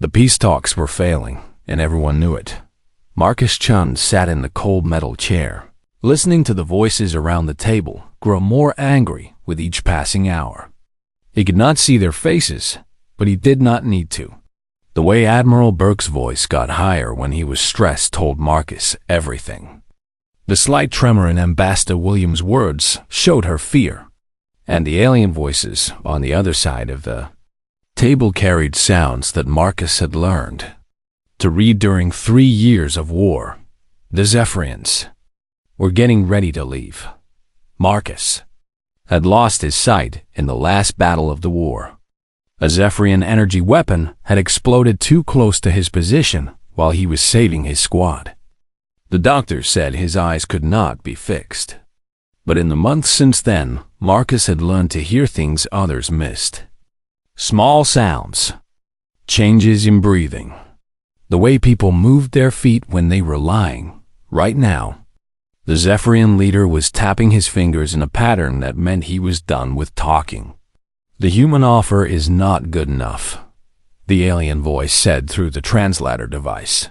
The peace talks were failing, and everyone knew it. Marcus Chun sat in the cold metal chair, listening to the voices around the table grow more angry with each passing hour. He could not see their faces, but he did not need to. The way Admiral Burke's voice got higher when he was stressed told Marcus everything. The slight tremor in Ambassador Williams' words showed her fear, and the alien voices on the other side of the table carried sounds that Marcus had learned to read during 3 years of war. The Zephyrians were getting ready to leave. Marcus had lost his sight in the last battle of the war. A Zephyrian energy weapon had exploded too close to his position while he was saving his squad. The doctor said his eyes could not be fixed. But in the months since then, Marcus had learned to hear things others missed. Small sounds, changes in breathing, the way people moved their feet when they were lying. Right now, the Zephyrian leader was tapping his fingers in a pattern that meant he was done with talking. The human offer is not good enough, the alien voice said through the translator device.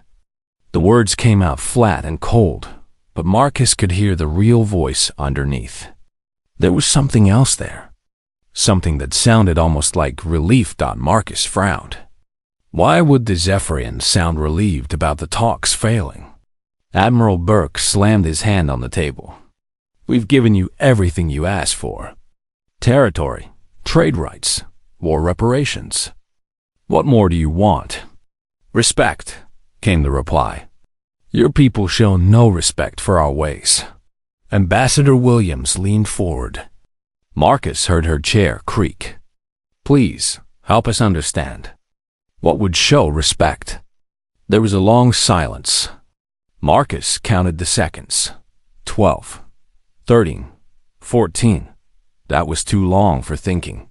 The words came out flat and cold, but Marcus could hear the real voice underneath. There was something else there, something that sounded almost like relief. Marcus frowned. Why would the Zephyrians sound relieved about the talks failing? Admiral Burke slammed his hand on the table. We've given you everything you asked for. Territory, trade rights, war reparations. What more do you want? Respect, came the reply. Your people show no respect for our ways. Ambassador Williams leaned forward. Marcus heard her chair creak. Please, help us understand. What would show respect? There was a long silence. Marcus counted the seconds. 12, 13, 14. That was too long for thinking.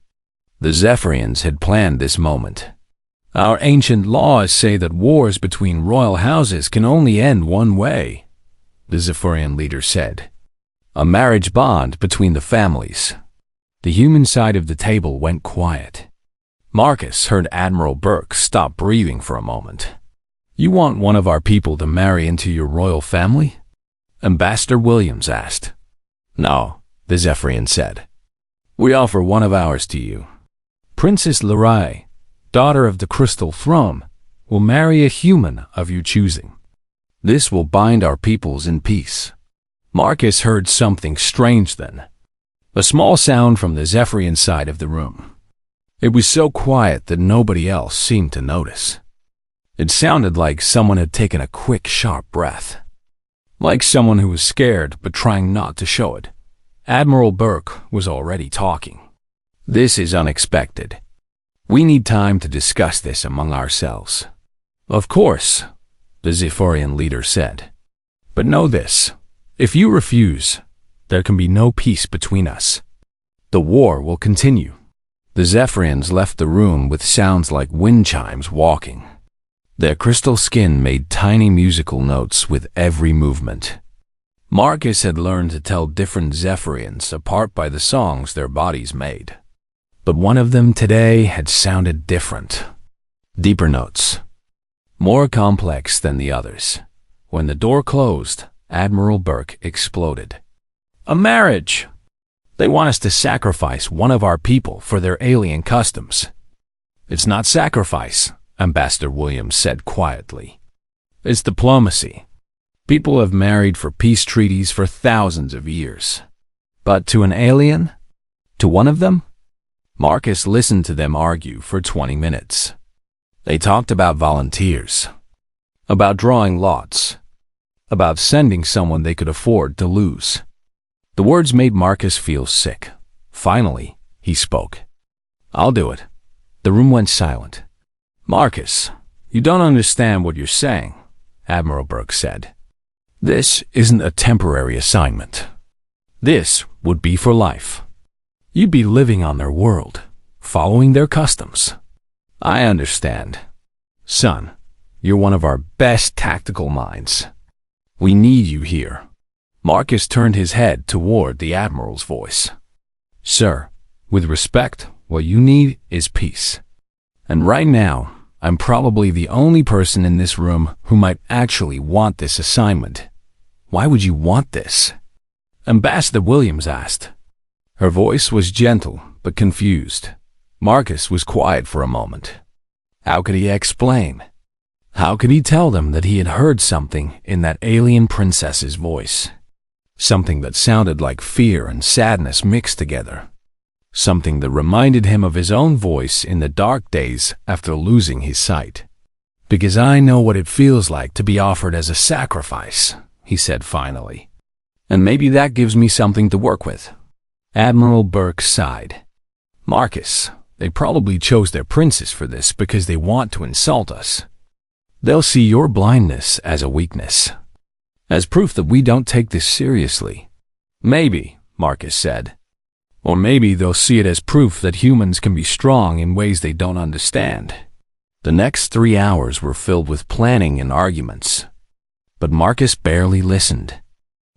The Zephyrians had planned this moment. Our ancient laws say that wars between royal houses can only end one way, the Zephyrian leader said. A marriage bond between the families. The human side of the table went quiet. Marcus heard Admiral Burke stop breathing for a moment. You want one of our people to marry into your royal family? Ambassador Williams asked. No, the Zephyrian said. We offer one of ours to you. Princess Lerai, daughter of the Crystal Throne, will marry a human of your choosing. This will bind our peoples in peace. Marcus heard something strange then. A small sound from the Zephyrian side of the room. It was so quiet that nobody else seemed to notice. It sounded like someone had taken a quick, sharp breath. Like someone who was scared but trying not to show it. Admiral Burke was already talking. This is unexpected. We need time to discuss this among ourselves. Of course, the Zephyrian leader said. But know this, if you refuse, there can be no peace between us. The war will continue. The Zephyrians left the room with sounds like wind chimes walking. Their crystal skin made tiny musical notes with every movement. Marcus had learned to tell different Zephyrians apart by the songs their bodies made. But one of them today had sounded different. Deeper notes. More complex than the others. When the door closed, Admiral Burke exploded. A marriage! They want us to sacrifice one of our people for their alien customs. It's not sacrifice, Ambassador Williams said quietly. It's diplomacy. People have married for peace treaties for thousands of years. But to an alien? To one of them? Marcus listened to them argue for 20 minutes. They talked about volunteers, about drawing lots, about sending someone they could afford to lose. The words made Marcus feel sick. Finally, he spoke. I'll do it. The room went silent. Marcus, you don't understand what you're saying, Admiral Burke said. This isn't a temporary assignment. This would be for life. You'd be living on their world, following their customs. I understand. Son, you're one of our best tactical minds. We need you here. Marcus turned his head toward the Admiral's voice. Sir, with respect, what you need is peace. And right now, I'm probably the only person in this room who might actually want this assignment. Why would you want this? Ambassador Williams asked. Her voice was gentle but confused. Marcus was quiet for a moment. How could he explain? How could he tell them that he had heard something in that alien princess's voice? Something that sounded like fear and sadness mixed together. Something that reminded him of his own voice in the dark days after losing his sight. Because I know what it feels like to be offered as a sacrifice, he said finally. And maybe that gives me something to work with. Admiral Burke sighed. Marcus, they probably chose their princess for this because they want to insult us. They'll see your blindness as a weakness, as proof that we don't take this seriously. Maybe, Marcus said. Or maybe they'll see it as proof that humans can be strong in ways they don't understand. The next 3 hours were filled with planning and arguments. But Marcus barely listened.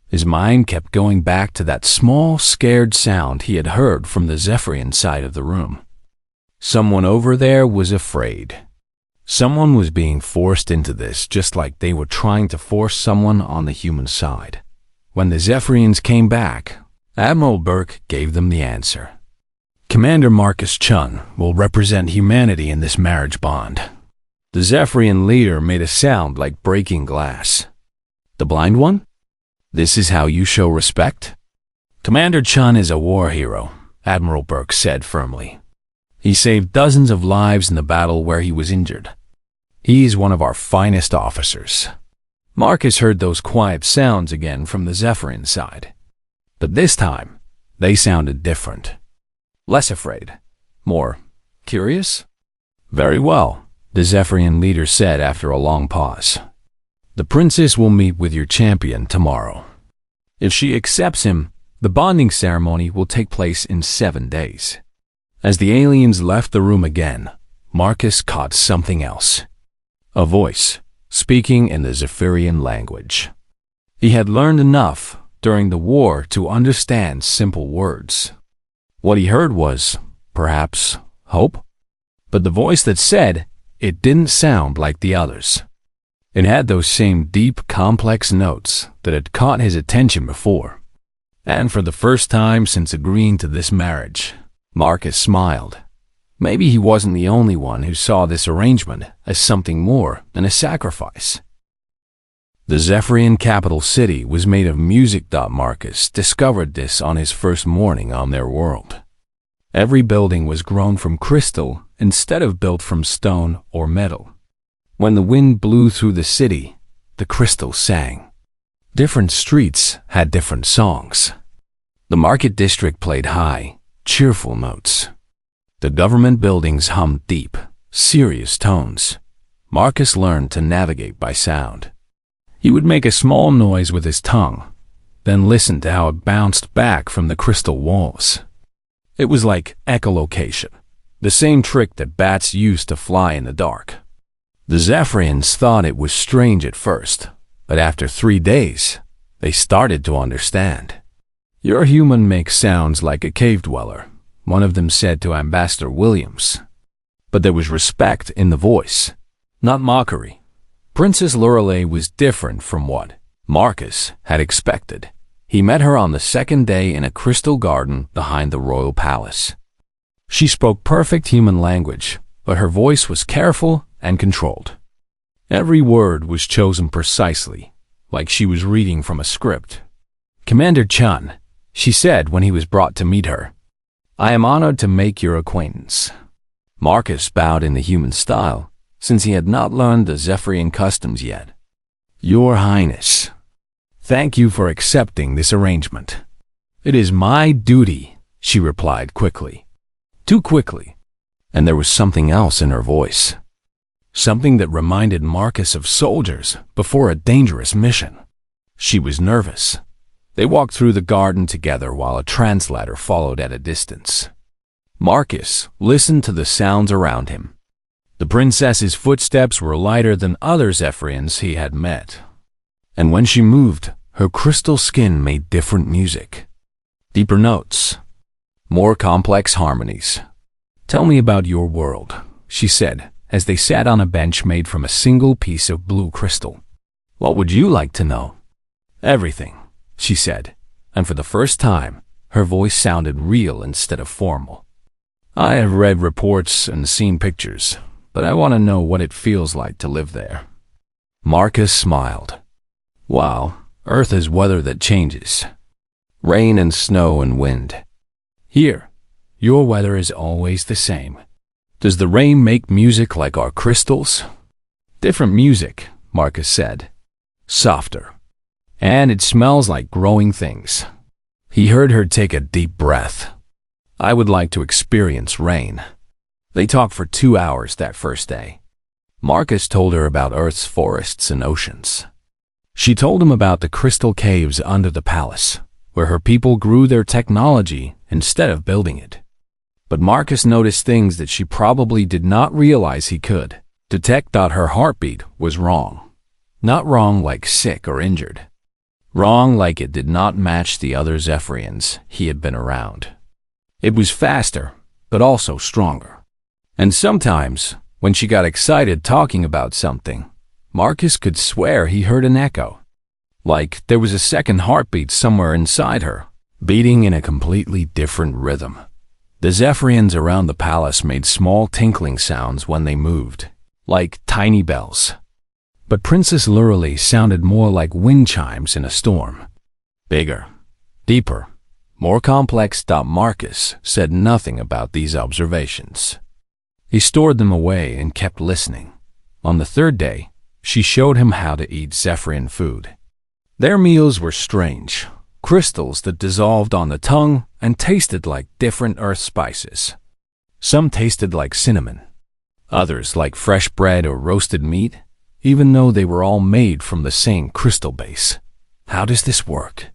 His mind kept going back to that small, scared sound he had heard from the Zephyrian side of the room. Someone over there was afraid. Someone was being forced into this just like they were trying to force someone on the human side. When the Zephyrians came back, Admiral Burke gave them the answer. Commander Marcus Chun will represent humanity in this marriage bond. The Zephyrian leader made a sound like breaking glass. The blind one? This is how you show respect? Commander Chun is a war hero, Admiral Burke said firmly. He saved dozens of lives in the battle where he was injured. He is one of our finest officers. Marcus heard those quiet sounds again from the Zephyrian side. But this time, they sounded different. Less afraid. More curious? Very well, the Zephyrian leader said after a long pause. The princess will meet with your champion tomorrow. If she accepts him, the bonding ceremony will take place in 7 days. As the aliens left the room again, Marcus caught something else. A voice, speaking in the Zephyrian language. He had learned enough during the war to understand simple words. What he heard was, perhaps, hope? But the voice that said it didn't sound like the others. It had those same deep, complex notes that had caught his attention before. And for the first time since agreeing to this marriage, Marcus smiled. Maybe he wasn't the only one who saw this arrangement as something more than a sacrifice. The Zephyrian capital city was made of music. Marcus discovered this on his first morning on their world. Every building was grown from crystal instead of built from stone or metal. When the wind blew through the city, the crystal sang. Different streets had different songs. The market district played high, cheerful notes. The government buildings hummed deep, serious tones. Marcus learned to navigate by sound. He would make a small noise with his tongue, then listen to how it bounced back from the crystal walls. It was like echolocation, the same trick that bats use to fly in the dark. The Zephyrians thought it was strange at first, but after 3 days, they started to understand. Your human makes sounds like a cave dweller, one of them said to Ambassador Williams. But there was respect in the voice, not mockery. Princess Lorelei was different from what Marcus had expected. He met her on the 2nd day in a crystal garden behind the royal palace. She spoke perfect human language, but her voice was careful and controlled. Every word was chosen precisely, like she was reading from a script. Commander Chun, she said when he was brought to meet her, I am honored to make your acquaintance. Marcus bowed in the human style, since he had not learned the Zephyrian customs yet. Your Highness, thank you for accepting this arrangement. It is my duty, she replied quickly. Too quickly. And there was something else in her voice. Something that reminded Marcus of soldiers before a dangerous mission. She was nervous. They walked through the garden together while a translator followed at a distance. Marcus listened to the sounds around him. The princess's footsteps were lighter than other Zephyrians he had met. And when she moved, her crystal skin made different music. Deeper notes. More complex harmonies. Tell me about your world, she said, as they sat on a bench made from a single piece of blue crystal. "What would you like to know?" "Everything," she said, and for the first time, her voice sounded real instead of formal. "I have read reports and seen pictures, but I want to know what it feels like to live there." Marcus smiled. "Wow, Earth is weather that changes. Rain and snow and wind. Here, your weather is always the same. Does the rain make music like our crystals?" "Different music," Marcus said. "Softer. And it smells like growing things." He heard her take a deep breath. "I would like to experience rain." They talked for 2 hours that first day. Marcus told her about Earth's forests and oceans. She told him about the crystal caves under the palace, where her people grew their technology instead of building it. But Marcus noticed things that she probably did not realize he could. Detect that her heartbeat was wrong. Not wrong like sick or injured. Wrong like it did not match the other Zephyrians he had been around. It was faster, but also stronger. And sometimes, when she got excited talking about something, Marcus could swear he heard an echo. Like there was a second heartbeat somewhere inside her, beating in a completely different rhythm. The Zephyrians around the palace made small tinkling sounds when they moved, like tiny bells. But Princess Lurley sounded more like wind chimes in a storm. Bigger, deeper, more complex. Marcus said nothing about these observations. He stored them away and kept listening. On the third day, she showed him how to eat Zephyrian food. Their meals were strange, crystals that dissolved on the tongue and tasted like different earth spices. Some tasted like cinnamon, others like fresh bread or roasted meat, even though they were all made from the same crystal base. "How does this work?"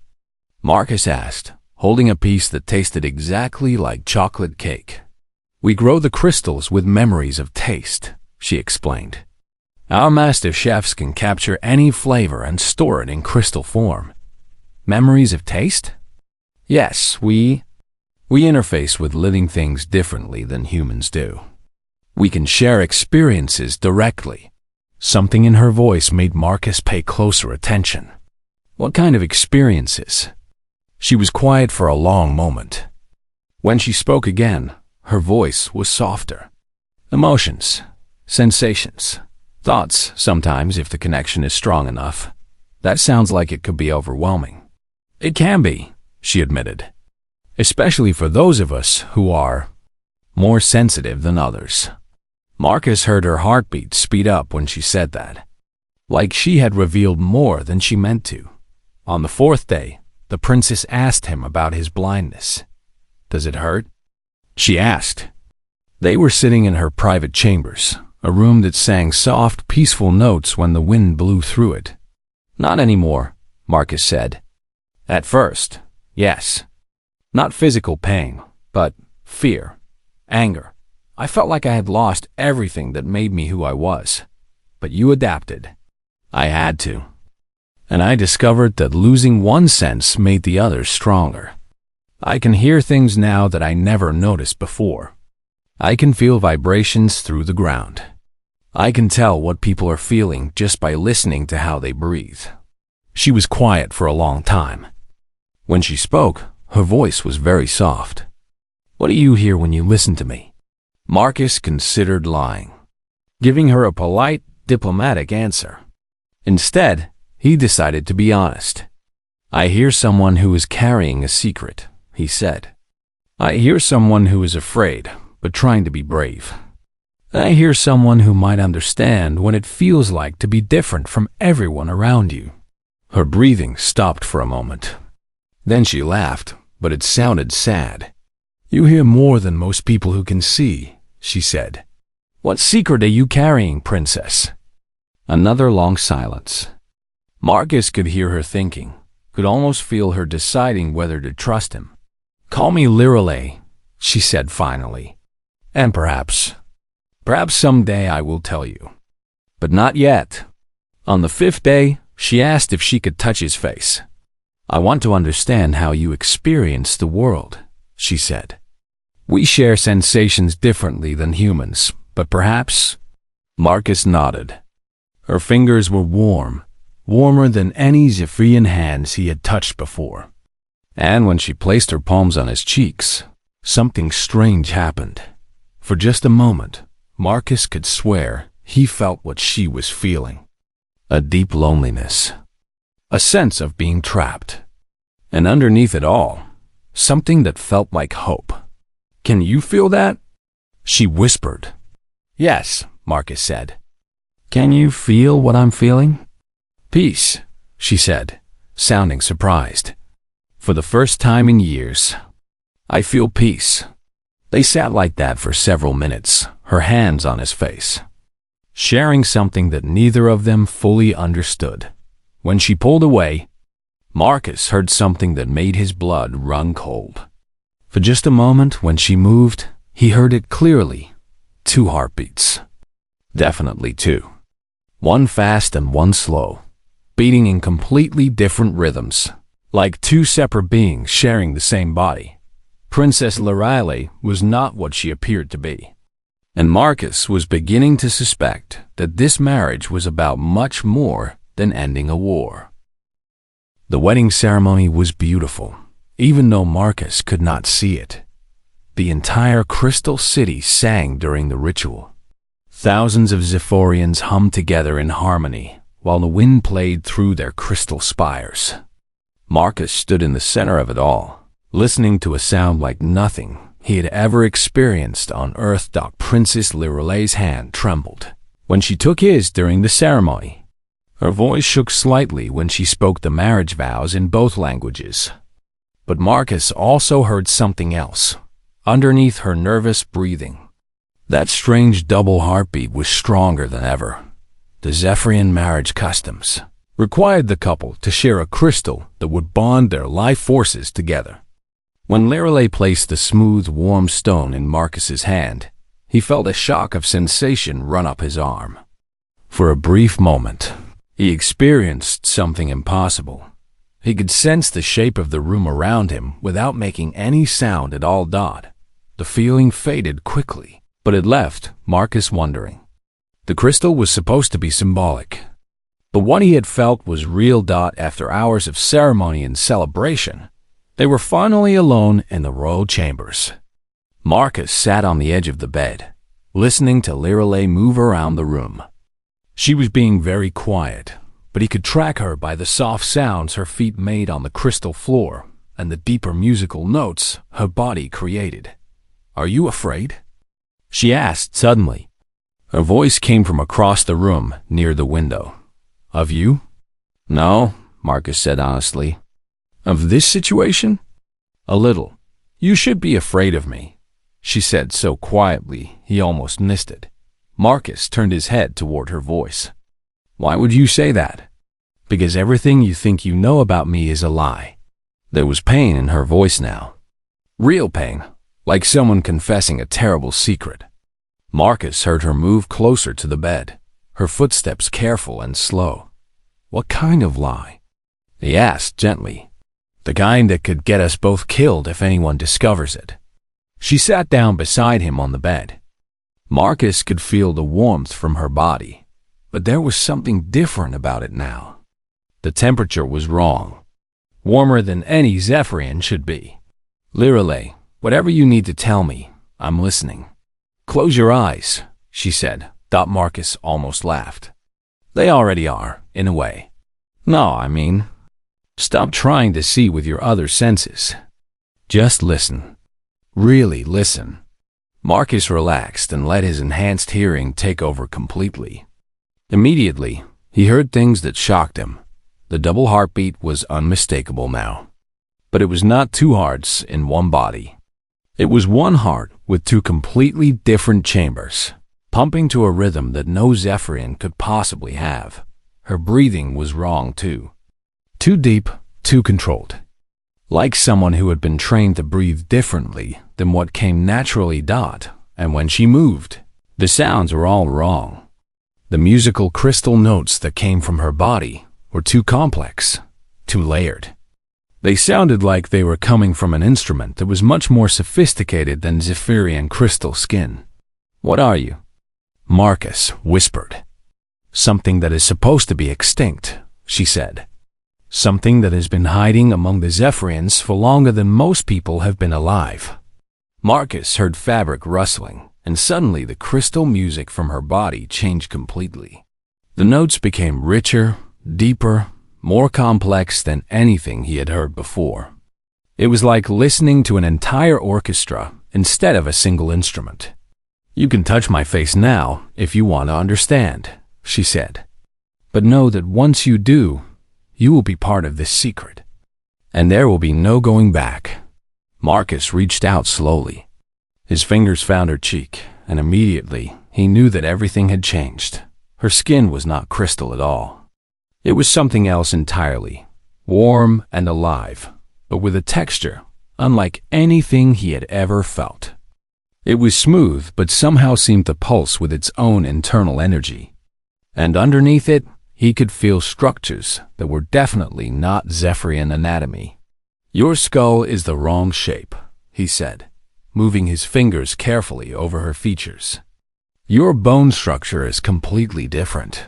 Marcus asked, holding a piece that tasted exactly like chocolate cake. "We grow the crystals with memories of taste," she explained. "Our master chefs can capture any flavor and store it in crystal form." "Memories of taste?" "Yes, we interface with living things differently than humans do. We can share experiences directly." Something in her voice made Marcus pay closer attention. "What kind of experiences?" She was quiet for a long moment. When she spoke again, her voice was softer. "Emotions, sensations, thoughts sometimes if the connection is strong enough. That sounds like it could be overwhelming." "It can be," she admitted. "Especially for those of us who are more sensitive than others." Marcus heard her heartbeat speed up when she said that, like she had revealed more than she meant to. On the fourth day, the princess asked him about his blindness. "Does it hurt?" she asked. They were sitting in her private chambers, a room that sang soft, peaceful notes when the wind blew through it. "Not anymore," Marcus said. "At first, yes. Not physical pain, but fear, anger. I felt like I had lost everything that made me who I was. But you adapted." "I had to. And I discovered that losing one sense made the other stronger. I can hear things now that I never noticed before. I can feel vibrations through the ground. I can tell what people are feeling just by listening to how they breathe." She was quiet for a long time. When she spoke, her voice was very soft. "What do you hear when you listen to me?" Marcus considered lying, giving her a polite, diplomatic answer. Instead, he decided to be honest. "I hear someone who is carrying a secret," he said. "I hear someone who is afraid, but trying to be brave. I hear someone who might understand what it feels like to be different from everyone around you." Her breathing stopped for a moment. Then she laughed, but it sounded sad. "You hear more than most people who can see," she said. "What secret are you carrying, princess?" Another long silence. Marcus could hear her thinking, could almost feel her deciding whether to trust him. "Call me Lirelei," she said finally. "And perhaps someday I will tell you. But not yet." On the fifth day, she asked if she could touch his face. "I want to understand how you experience the world," she said. "We share sensations differently than humans, but perhaps Marcus nodded. Her fingers were warm, warmer than any Zephyrian hands he had touched before. And when she placed her palms on his cheeks, something strange happened. For just a moment, Marcus could swear he felt what she was feeling. A deep loneliness. A sense of being trapped. And underneath it all, something that felt like hope. "Can you feel that?" she whispered. "Yes," Marcus said. "Can you feel what I'm feeling?" "Peace," she said, sounding surprised. "For the first time in years, I feel peace." They sat like that for several minutes, her hands on his face, sharing something that neither of them fully understood. When she pulled away, Marcus heard something that made his blood run cold. For just a moment, when she moved, he heard it clearly. 2 heartbeats. Definitely 2. One fast and one slow, beating in completely different rhythms, like 2 separate beings sharing the same body. Princess Lorelei was not what she appeared to be. And Marcus was beginning to suspect that this marriage was about much more than ending a war. The wedding ceremony was beautiful, even though Marcus could not see it. The entire Crystal City sang during the ritual. Thousands of Zephyrians hummed together in harmony, while the wind played through their crystal spires. Marcus stood in the center of it all, listening to a sound like nothing he had ever experienced on Earth. Princess Lorelei's hand trembled when she took his during the ceremony. Her voice shook slightly when she spoke the marriage vows in both languages. But Marcus also heard something else, underneath her nervous breathing. That strange double heartbeat was stronger than ever. The Zephyrian marriage customs required the couple to share a crystal that would bond their life forces together. When Lorelei placed the smooth, warm stone in Marcus's hand, he felt a shock of sensation run up his arm. For a brief moment, he experienced something impossible. He could sense the shape of the room around him without making any sound at all. The feeling faded quickly, but it left Marcus wondering. The crystal was supposed to be symbolic, but what he had felt was real. After hours of ceremony and celebration, they were finally alone in the royal chambers. Marcus sat on the edge of the bed, listening to Lorelei move around the room. She was being very quiet, but he could track her by the soft sounds her feet made on the crystal floor and the deeper musical notes her body created. "Are you afraid?" she asked suddenly. Her voice came from across the room near the window. "Of you?" "No," Marcus said honestly. "Of this situation?" "A little. You should be afraid of me," she said so quietly he almost missed it. Marcus turned his head toward her voice. "Why would you say that?" "Because everything you think you know about me is a lie." There was pain in her voice now. Real pain, like someone confessing a terrible secret. Marcus heard her move closer to the bed, her footsteps careful and slow. "What kind of lie?" he asked gently. "The kind that could get us both killed if anyone discovers it." She sat down beside him on the bed. Marcus could feel the warmth from her body, but there was something different about it now. The temperature was wrong, warmer than any Zephyrian should be. "Lorelei, whatever you need to tell me, I'm listening." "Close your eyes," she said. Marcus almost laughed. "They already are, in a way." "No, I mean, stop trying to see with your other senses. Just listen. Really listen." Marcus relaxed and let his enhanced hearing take over completely. Immediately, he heard things that shocked him. The double heartbeat was unmistakable now. But it was not 2 hearts in one body. It was 1 heart with 2 completely different chambers, pumping to a rhythm that no Zephyrian could possibly have. Her breathing was wrong too. Too deep, too controlled. Like someone who had been trained to breathe differently than what came naturally. And when she moved, the sounds were all wrong. The musical crystal notes that came from her body were too complex, too layered. They sounded like they were coming from an instrument that was much more sophisticated than Zephyrian crystal skin. "What are you?" Marcus whispered. "Something that is supposed to be extinct," she said. "Something that has been hiding among the Zephyrians for longer than most people have been alive." Marcus heard fabric rustling, and suddenly the crystal music from her body changed completely. The notes became richer, deeper, more complex than anything he had heard before. It was like listening to an entire orchestra instead of a single instrument. "You can touch my face now if you want to understand," she said. "But know that once you do, you will be part of this secret. And there will be no going back." Marcus reached out slowly. His fingers found her cheek, and immediately he knew that everything had changed. Her skin was not crystal at all. It was something else entirely, warm and alive, but with a texture unlike anything he had ever felt. It was smooth, but somehow seemed to pulse with its own internal energy. And underneath it, he could feel structures that were definitely not Zephyrian anatomy. "Your skull is the wrong shape," he said, moving his fingers carefully over her features. "Your bone structure is completely different."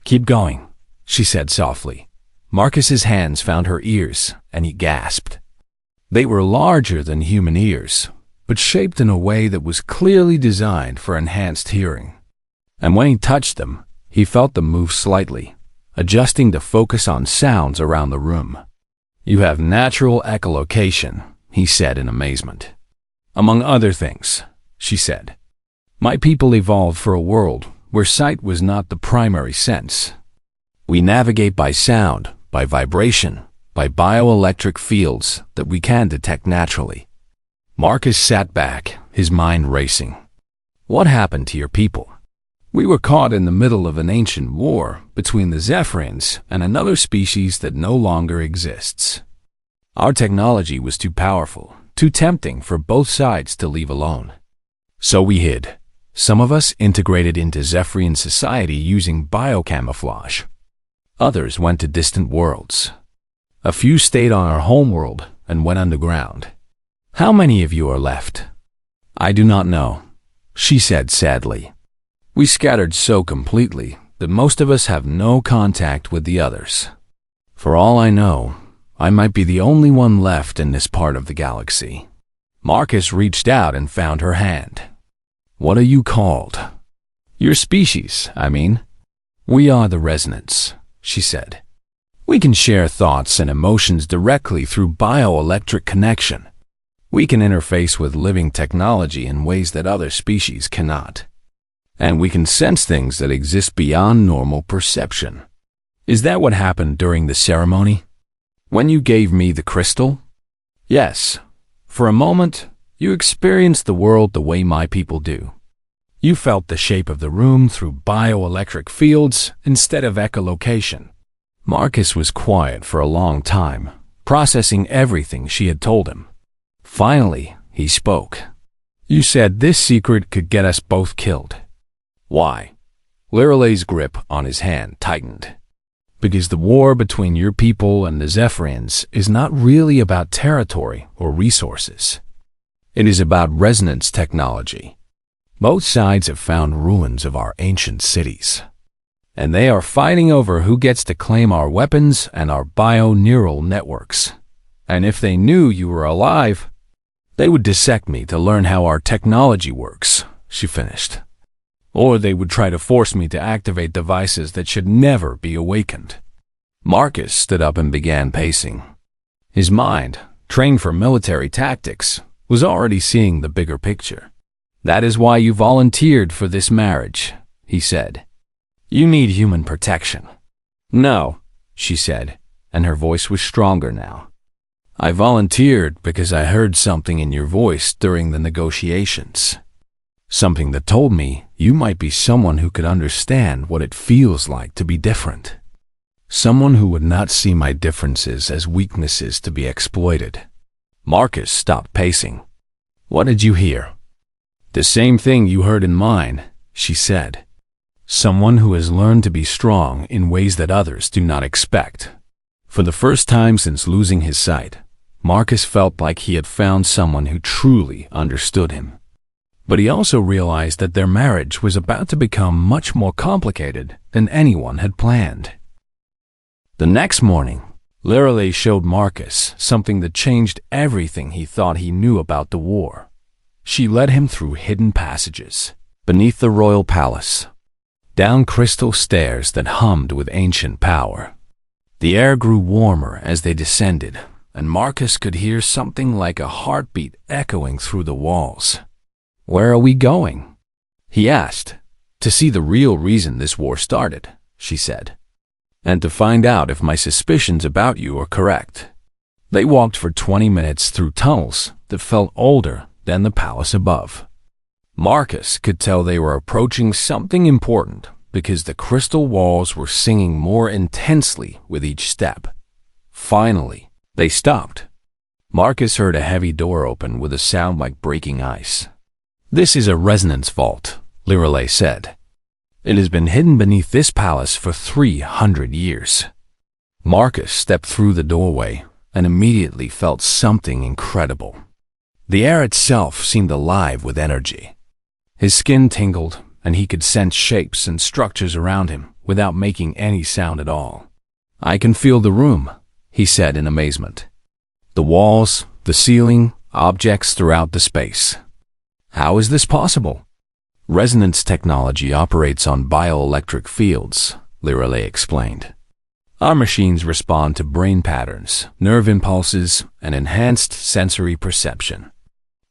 "Keep going," she said softly. Marcus's hands found her ears, and he gasped. They were larger than human ears, but shaped in a way that was clearly designed for enhanced hearing. And when he touched them, he felt them move slightly, adjusting to focus on sounds around the room. "You have natural echolocation," he said in amazement. "Among other things," she said. "My people evolved for a world where sight was not the primary sense. We navigate by sound, by vibration, by bioelectric fields that we can detect naturally." Marcus sat back, his mind racing. "What happened to your people?" "We were caught in the middle of an ancient war between the Zephyrians and another species that no longer exists. Our technology was too powerful, too tempting for both sides to leave alone. So we hid. Some of us integrated into Zephyrian society using biocamouflage. Others went to distant worlds. A few stayed on our homeworld and went underground. How many of you are left?" "I do not know," she said sadly. "We scattered so completely that most of us have no contact with the others. For all I know, I might be the only one left in this part of the galaxy." Marcus reached out and found her hand. "What are you called?" "Your species, I mean." "We are the resonance," she said. "We can share thoughts and emotions directly through bioelectric connection. We can interface with living technology in ways that other species cannot. And we can sense things that exist beyond normal perception." "Is that what happened during the ceremony? When you gave me the crystal?" "Yes. For a moment, you experienced the world the way my people do. You felt the shape of the room through bioelectric fields instead of echolocation." Marcus was quiet for a long time, processing everything she had told him. Finally, he spoke. "You said this secret could get us both killed." "Why?" Liralay's grip on his hand tightened. "Because the war between your people and the Zephyrians is not really about territory or resources. It is about resonance technology. Both sides have found ruins of our ancient cities, and they are fighting over who gets to claim our weapons and our bio-neural networks. And if they knew you were alive, they would dissect me to learn how our technology works," she finished. "Or they would try to force me to activate devices that should never be awakened." Marcus stood up and began pacing. His mind, trained for military tactics, was already seeing the bigger picture. "That is why you volunteered for this marriage," he said. "You need human protection." "No," she said, and her voice was stronger now. "I volunteered because I heard something in your voice during the negotiations. Something that told me you might be someone who could understand what it feels like to be different. Someone who would not see my differences as weaknesses to be exploited." Marcus stopped pacing. "What did you hear?" "The same thing you heard in mine," she said. "Someone who has learned to be strong in ways that others do not expect." For the first time since losing his sight, Marcus felt like he had found someone who truly understood him. But he also realized that their marriage was about to become much more complicated than anyone had planned. The next morning, Lorelei showed Marcus something that changed everything he thought he knew about the war. She led him through hidden passages, beneath the royal palace, down crystal stairs that hummed with ancient power. The air grew warmer as they descended, and Marcus could hear something like a heartbeat echoing through the walls. "Where are we going?" he asked. "To see the real reason this war started," she said, "and to find out if my suspicions about you are correct." They walked for 20 minutes through tunnels that felt older than the palace above. Marcus could tell they were approaching something important because the crystal walls were singing more intensely with each step. Finally, they stopped. Marcus heard a heavy door open with a sound like breaking ice. "This is a resonance vault," Lorelei said. "It has been hidden beneath this palace for 300 years." Marcus stepped through the doorway and immediately felt something incredible. The air itself seemed alive with energy. His skin tingled, and he could sense shapes and structures around him without making any sound at all. "I can feel the room," he said in amazement. "The walls, the ceiling, objects throughout the space. How is this possible?" "Resonance technology operates on bioelectric fields," Lorelei explained. "Our machines respond to brain patterns, nerve impulses, and enhanced sensory perception.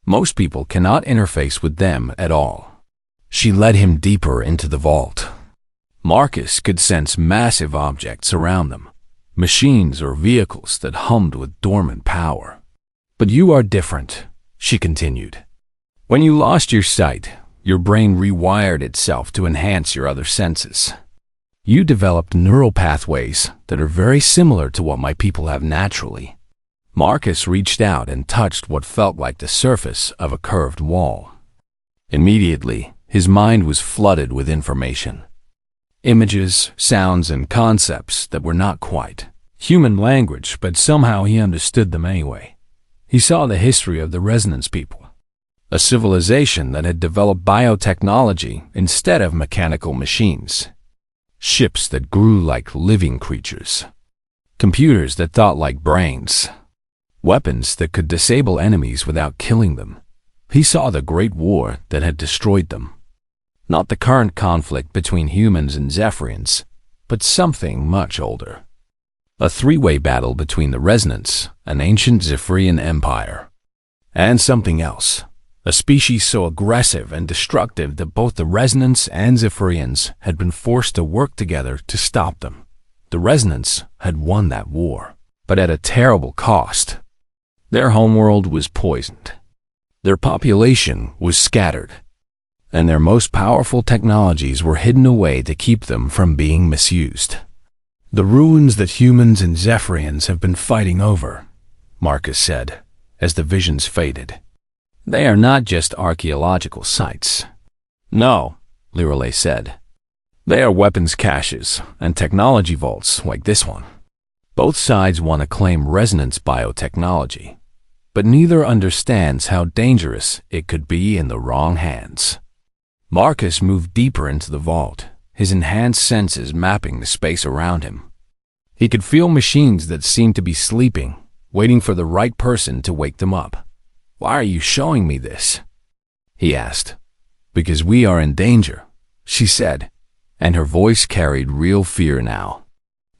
Most people cannot interface with them at all." She led him deeper into the vault. Marcus could sense massive objects around them, machines or vehicles that hummed with dormant power. "But you are different," she continued. "When you lost your sight, your brain rewired itself to enhance your other senses. You developed neural pathways that are very similar to what my people have naturally." Marcus reached out and touched what felt like the surface of a curved wall. Immediately, his mind was flooded with information. Images, sounds, and concepts that were not quite human language, but somehow he understood them anyway. He saw the history of the Resonance people, a civilization that had developed biotechnology instead of mechanical machines. Ships that grew like living creatures. Computers that thought like brains. Weapons that could disable enemies without killing them. He saw the Great War that had destroyed them. Not the current conflict between humans and Zephyrians, but something much older. A three-way battle between the Resonance, an ancient Zephyrian empire, and something else. A species so aggressive and destructive that both the Resonance and Zephyrians had been forced to work together to stop them. The Resonance had won that war, but at a terrible cost. Their homeworld was poisoned. Their population was scattered, and their most powerful technologies were hidden away to keep them from being misused. "The ruins that humans and Zephyrians have been fighting over," Marcus said, as the visions faded. "They are not just archaeological sites." "No," Lorelei said. "They are weapons caches and technology vaults like this one." Both sides want to claim resonance biotechnology, but neither understands how dangerous it could be in the wrong hands. Marcus moved deeper into the vault, his enhanced senses mapping the space around him. He could feel machines that seemed to be sleeping, waiting for the right person to wake them up. "Why are you showing me this?" he asked. "Because we are in danger," she said, and her voice carried real fear now.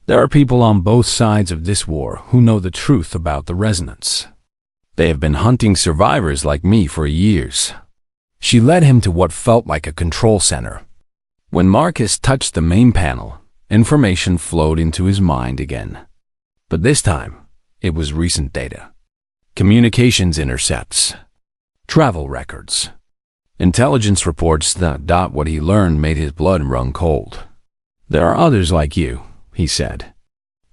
"There are people on both sides of this war who know the truth about the Resonance. They have been hunting survivors like me for years." She led him to what felt like a control center. When Marcus touched the main panel, information flowed into his mind again. But this time, it was recent data. Communications intercepts. Travel records. Intelligence reports that what he learned made his blood run cold. "There are others like you," he said.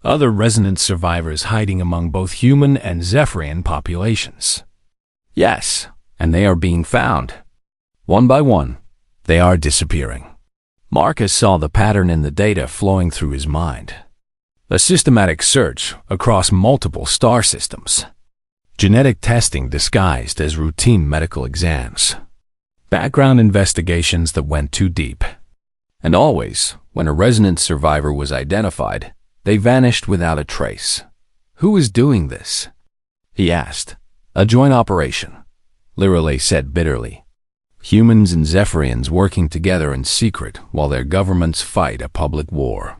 "Other Resonance survivors hiding among both human and Zephyrian populations." "Yes, and they are being found. One by one, they are disappearing." Marcus saw the pattern in the data flowing through his mind. A systematic search across multiple star systems. Genetic testing disguised as routine medical exams. Background investigations that went too deep. And always, when a resonance survivor was identified, they vanished without a trace. Who is doing this? He asked. A joint operation, Lirale said bitterly. Humans and Zephyrians working together in secret while their governments fight a public war.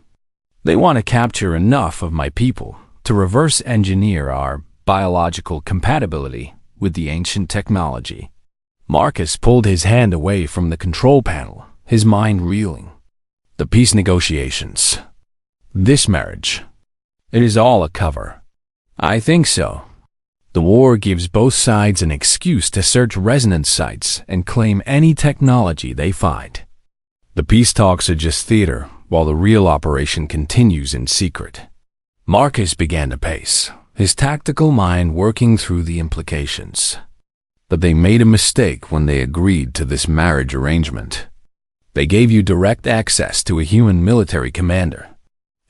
They want to capture enough of my people to reverse engineer our biological compatibility with the ancient technology. Marcus pulled his hand away from the control panel, his mind reeling. The peace negotiations. This marriage. It is all a cover. I think so. The war gives both sides an excuse to search resonance sites and claim any technology they find. The peace talks are just theater, while the real operation continues in secret. Marcus began to pace, his tactical mind working through the implications. But they made a mistake when they agreed to this marriage arrangement. They gave you direct access to a human military commander.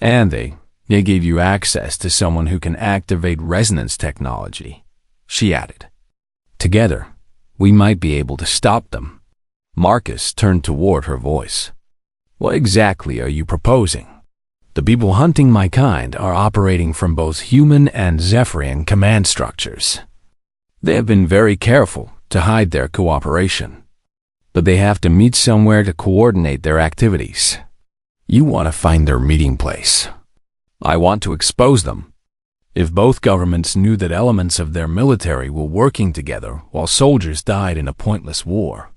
And they gave you access to someone who can activate resonance technology, she added. Together, we might be able to stop them. Marcus turned toward her voice. What exactly are you proposing? The people hunting my kind are operating from both human and Zephyrian command structures. They have been very careful to hide their cooperation, but they have to meet somewhere to coordinate their activities. You want to find their meeting place. I want to expose them. If both governments knew that elements of their military were working together while soldiers died in a pointless war,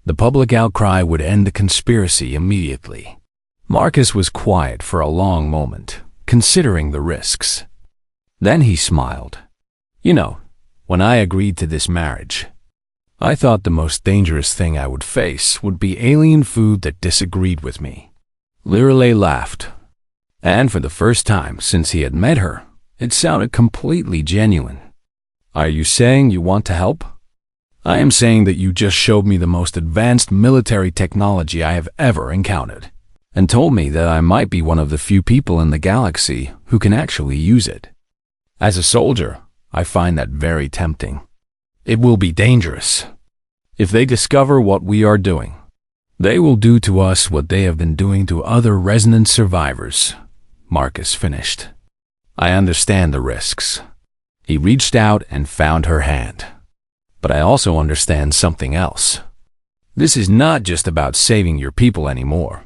the public outcry would end the conspiracy immediately. Marcus was quiet for a long moment, considering the risks. Then he smiled. You know, when I agreed to this marriage, I thought the most dangerous thing I would face would be alien food that disagreed with me. Lirale laughed. And for the first time since he had met her, it sounded completely genuine. Are you saying you want to help? I am saying that you just showed me the most advanced military technology I have ever encountered, and told me that I might be one of the few people in the galaxy who can actually use it. As a soldier, I find that very tempting. It will be dangerous. If they discover what we are doing, they will do to us what they have been doing to other resonance survivors, Marcus finished. I understand the risks. He reached out and found her hand. But I also understand something else. This is not just about saving your people anymore.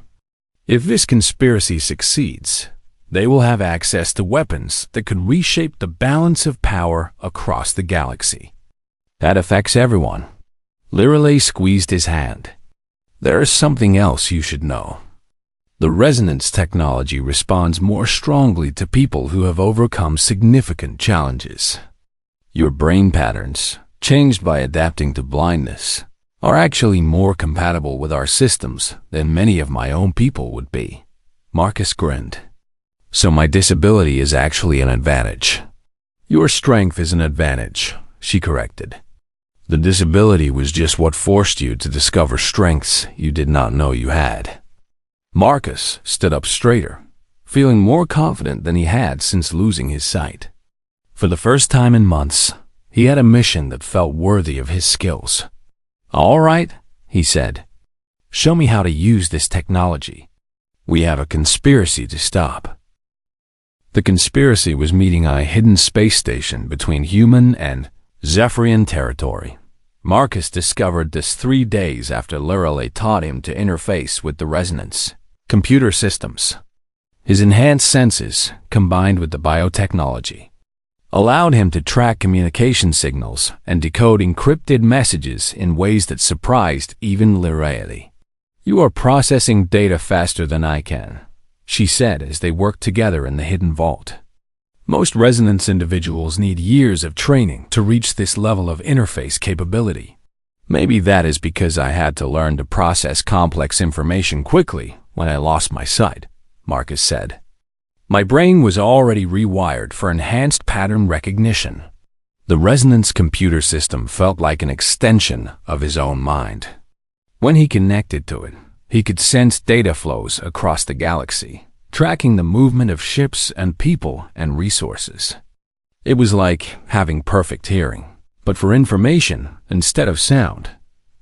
If this conspiracy succeeds, they will have access to weapons that could reshape the balance of power across the galaxy. That affects everyone. Lirale squeezed his hand. There is something else you should know. The resonance technology responds more strongly to people who have overcome significant challenges. Your brain patterns, changed by adapting to blindness, are actually more compatible with our systems than many of my own people would be. Marcus grinned. So my disability is actually an advantage. Your strength is an advantage, she corrected. The disability was just what forced you to discover strengths you did not know you had. Marcus stood up straighter, feeling more confident than he had since losing his sight. For the first time in months, he had a mission that felt worthy of his skills. All right, he said. Show me how to use this technology. We have a conspiracy to stop. The conspiracy was meeting on a hidden space station between human and Zephyrian territory. Marcus discovered this 3 days after Lirale taught him to interface with the resonance computer systems. His enhanced senses, combined with the biotechnology, allowed him to track communication signals and decode encrypted messages in ways that surprised even Lirale. You are processing data faster than I can, she said as they worked together in the hidden vault. Most resonance individuals need years of training to reach this level of interface capability. Maybe that is because I had to learn to process complex information quickly when I lost my sight, Marcus said. My brain was already rewired for enhanced pattern recognition. The resonance computer system felt like an extension of his own mind. When he connected to it, he could sense data flows across the galaxy, tracking the movement of ships and people and resources. It was like having perfect hearing, but for information instead of sound.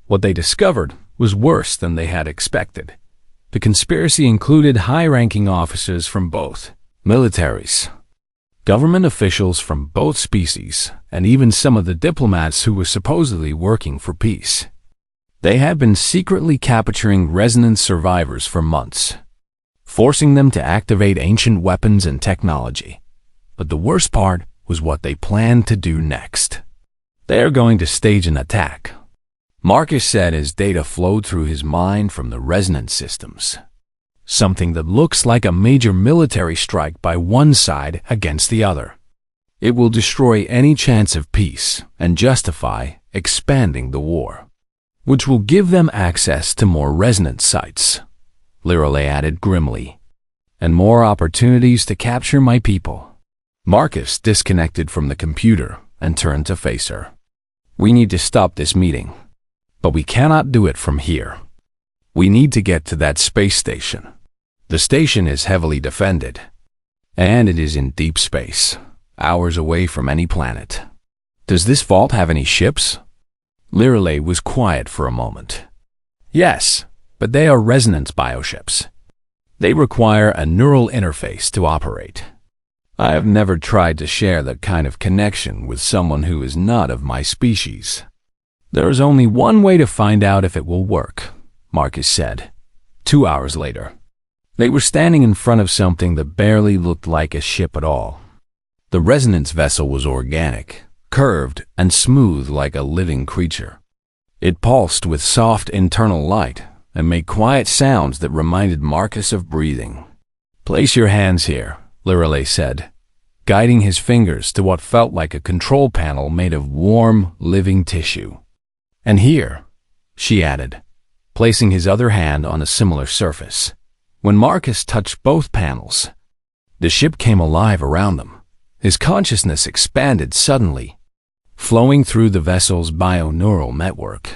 What they discovered was worse than they had expected. The conspiracy included high-ranking officers from both militaries, government officials from both species, and even some of the diplomats who were supposedly working for peace. They had been secretly capturing resonance survivors for months, forcing them to activate ancient weapons and technology. But the worst part was what they planned to do next. They are going to stage an attack, Marcus said as data flowed through his mind from the resonance systems. Something that looks like a major military strike by one side against the other. It will destroy any chance of peace and justify expanding the war, which will give them access to more resonance sites, Lirale added grimly, and more opportunities to capture my people. Marcus disconnected from the computer and turned to face her. We need to stop this meeting, but we cannot do it from here. We need to get to that space station. The station is heavily defended, and it is in deep space, hours away from any planet. Does this vault have any ships? Lirale was quiet for a moment. Yes, but they are resonance bioships. They require a neural interface to operate. I have never tried to share that kind of connection with someone who is not of my species. There is only one way to find out if it will work, Marcus said. 2 hours later, they were standing in front of something that barely looked like a ship at all. The resonance vessel was organic, curved, and smooth like a living creature. It pulsed with soft internal light and made quiet sounds that reminded Marcus of breathing. Place your hands here, Lirale said, guiding his fingers to what felt like a control panel made of warm, living tissue. And here, she added, placing his other hand on a similar surface. When Marcus touched both panels, the ship came alive around them. His consciousness expanded suddenly, flowing through the vessel's bioneural network.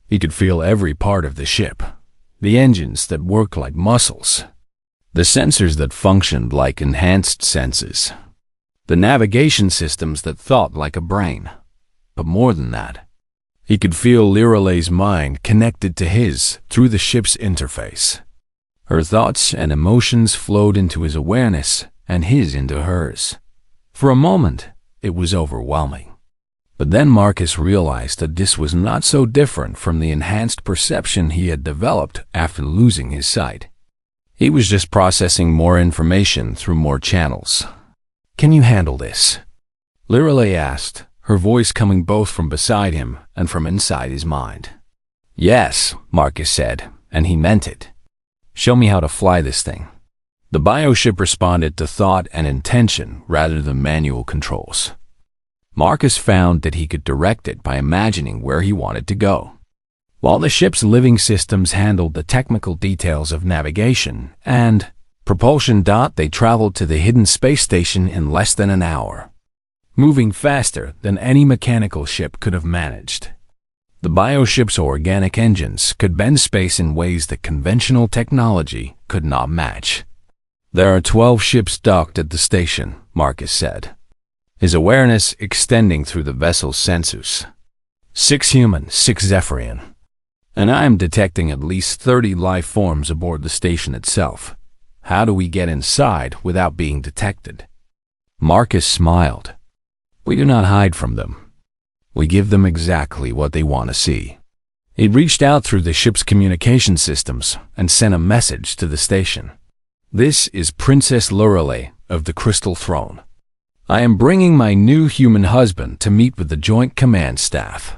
He could feel every part of the ship, the engines that worked like muscles, the sensors that functioned like enhanced senses, the navigation systems that thought like a brain. But more than that, he could feel Lirale's mind connected to his through the ship's interface. Her thoughts and emotions flowed into his awareness and his into hers. For a moment, it was overwhelming. But then Marcus realized that this was not so different from the enhanced perception he had developed after losing his sight. He was just processing more information through more channels. Can you handle this? Lirale asked, her voice coming both from beside him and from inside his mind. Yes, Marcus said, and he meant it. Show me how to fly this thing. The bioship responded to thought and intention rather than manual controls. Marcus found that he could direct it by imagining where he wanted to go, while the ship's living systems handled the technical details of navigation and propulsion. They traveled to the hidden space station in less than an hour, moving faster than any mechanical ship could have managed. The bioship's organic engines could bend space in ways that conventional technology could not match. There are 12 ships docked at the station, Marcus said, his awareness extending through the vessel's sensors. 6 human, 6 Zephyrian. And I am detecting at least 30 life forms aboard the station itself. How do we get inside without being detected? Marcus smiled. We do not hide from them. We give them exactly what they want to see. He reached out through the ship's communication systems and sent a message to the station. This is Princess Lirale of the Crystal Throne. I am bringing my new human husband to meet with the Joint Command Staff.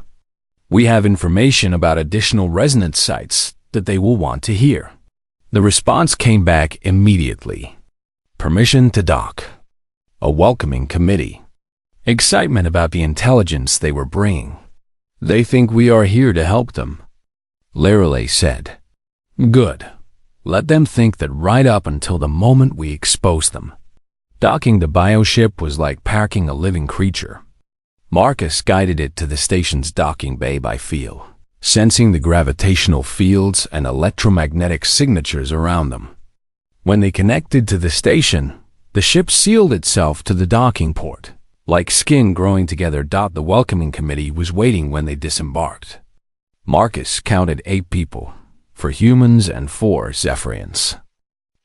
We have information about additional resonance sites that they will want to hear. The response came back immediately. Permission to dock. A welcoming committee. Excitement about the intelligence they were bringing. They think we are here to help them, Lirale said. Good. Let them think that right up until the moment we expose them. Docking the bioship was like parking a living creature. Marcus guided it to the station's docking bay by feel, sensing the gravitational fields and electromagnetic signatures around them. When they connected to the station, the ship sealed itself to the docking port. Like skin growing together. The welcoming committee was waiting when they disembarked. Marcus counted 8 people, 4 humans and 4 Zephyrians,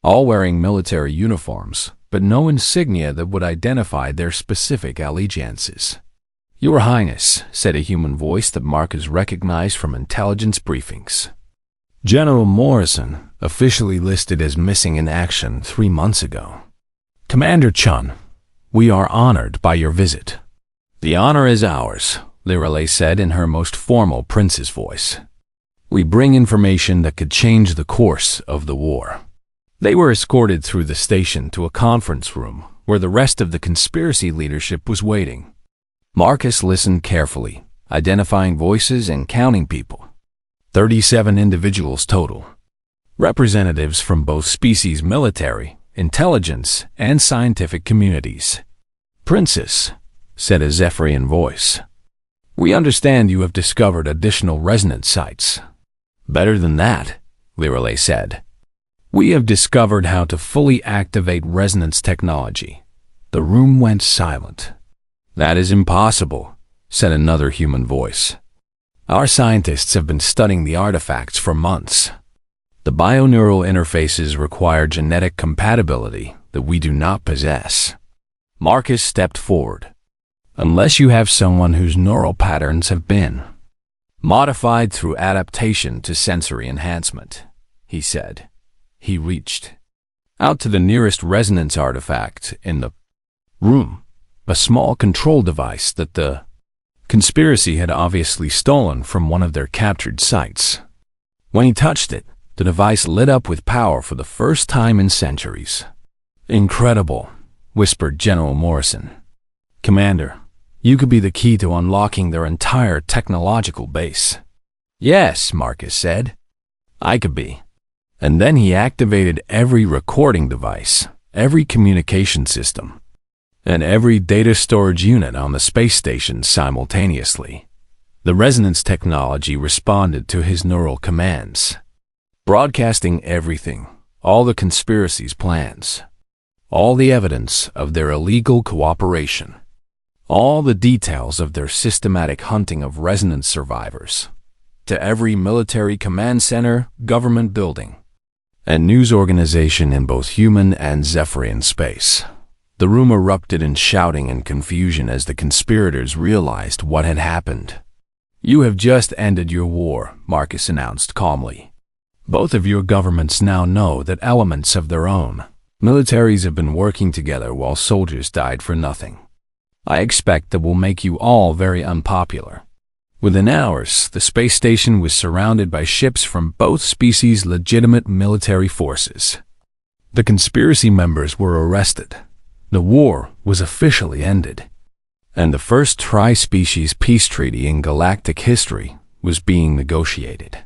all wearing military uniforms, but no insignia that would identify their specific allegiances. "Your Highness," said a human voice that Marcus recognized from intelligence briefings. "General Morrison, officially listed as missing in action 3 months ago. Commander Chun, we are honored by your visit." "The honor is ours," Lirale said in her most formal prince's voice. "We bring information that could change the course of the war." They were escorted through the station to a conference room where the rest of the conspiracy leadership was waiting. Marcus listened carefully, identifying voices and counting people. 37 individuals total. Representatives from both species' military, intelligence, and scientific communities. "Princess," said a Zephyrian voice, "we understand you have discovered additional resonance sites." "Better than that," Lirale said. "We have discovered how to fully activate resonance technology." The room went silent. "That is impossible," said another human voice. "Our scientists have been studying the artifacts for months. The bioneural interfaces require genetic compatibility that we do not possess." Marcus stepped forward. "Unless you have someone whose neural patterns have been modified through adaptation to sensory enhancement," he said. He reached out to the nearest resonance artifact in the room, a small control device that the conspiracy had obviously stolen from one of their captured sites. When he touched it, the device lit up with power for the first time in centuries. "Incredible," whispered General Morrison. "Commander, you could be the key to unlocking their entire technological base." "Yes," Marcus said. "I could be." And then he activated every recording device, every communication system, and every data storage unit on the space station simultaneously. The resonance technology responded to his neural commands, broadcasting everything, all the conspiracy's plans, all the evidence of their illegal cooperation, all the details of their systematic hunting of resonance survivors, to every military command center, government building, and news organization in both human and Zephyrian space. The room erupted in shouting and confusion as the conspirators realized what had happened. "You have just ended your war," Marcus announced calmly. "Both of your governments now know that elements of their own militaries have been working together while soldiers died for nothing. I expect that will make you all very unpopular." Within hours, the space station was surrounded by ships from both species' legitimate military forces. The conspiracy members were arrested. The war was officially ended, and the first tri-species peace treaty in galactic history was being negotiated.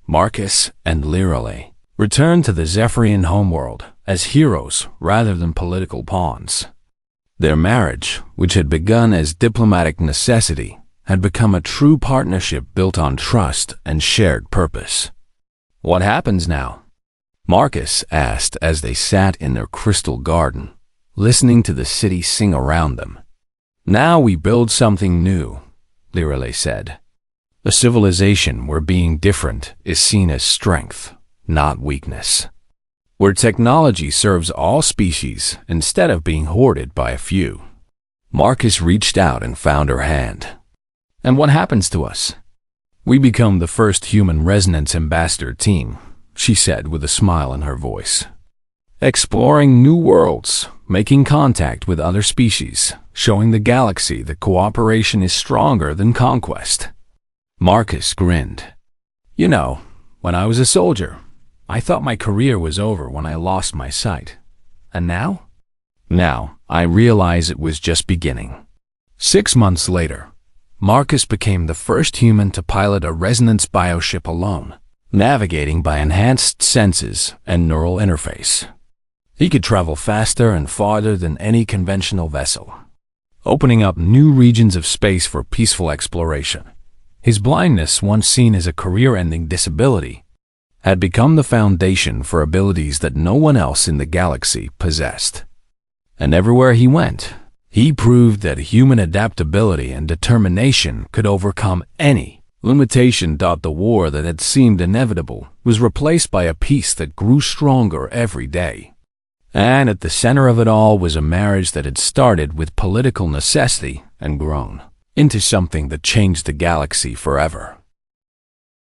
Marcus and Lirale returned to the Zephyrian homeworld as heroes rather than political pawns. Their marriage, which had begun as diplomatic necessity, had become a true partnership built on trust and shared purpose. "What happens now?" Marcus asked as they sat in their crystal garden, listening to the city sing around them. "Now we build something new," Lirale said. "A civilization where being different is seen as strength, not weakness. Where technology serves all species instead of being hoarded by a few." Marcus reached out and found her hand. "And what happens to us?" "We become the first human resonance ambassador team," she said with a smile in her voice. "Exploring new worlds, making contact with other species, showing the galaxy that cooperation is stronger than conquest." Marcus grinned. "You know, when I was a soldier, I thought my career was over when I lost my sight. And now? Now, I realize it was just beginning." 6 months later, Marcus became the first human to pilot a resonance bioship alone, navigating by enhanced senses and neural interface. He could travel faster and farther than any conventional vessel, opening up new regions of space for peaceful exploration. His blindness, once seen as a career-ending disability, had become the foundation for abilities that no one else in the galaxy possessed. And everywhere he went, he proved that human adaptability and determination could overcome any Limitation. The war that had seemed inevitable was replaced by a peace that grew stronger every day. And at the center of it all was a marriage that had started with political necessity and grown into something that changed the galaxy forever.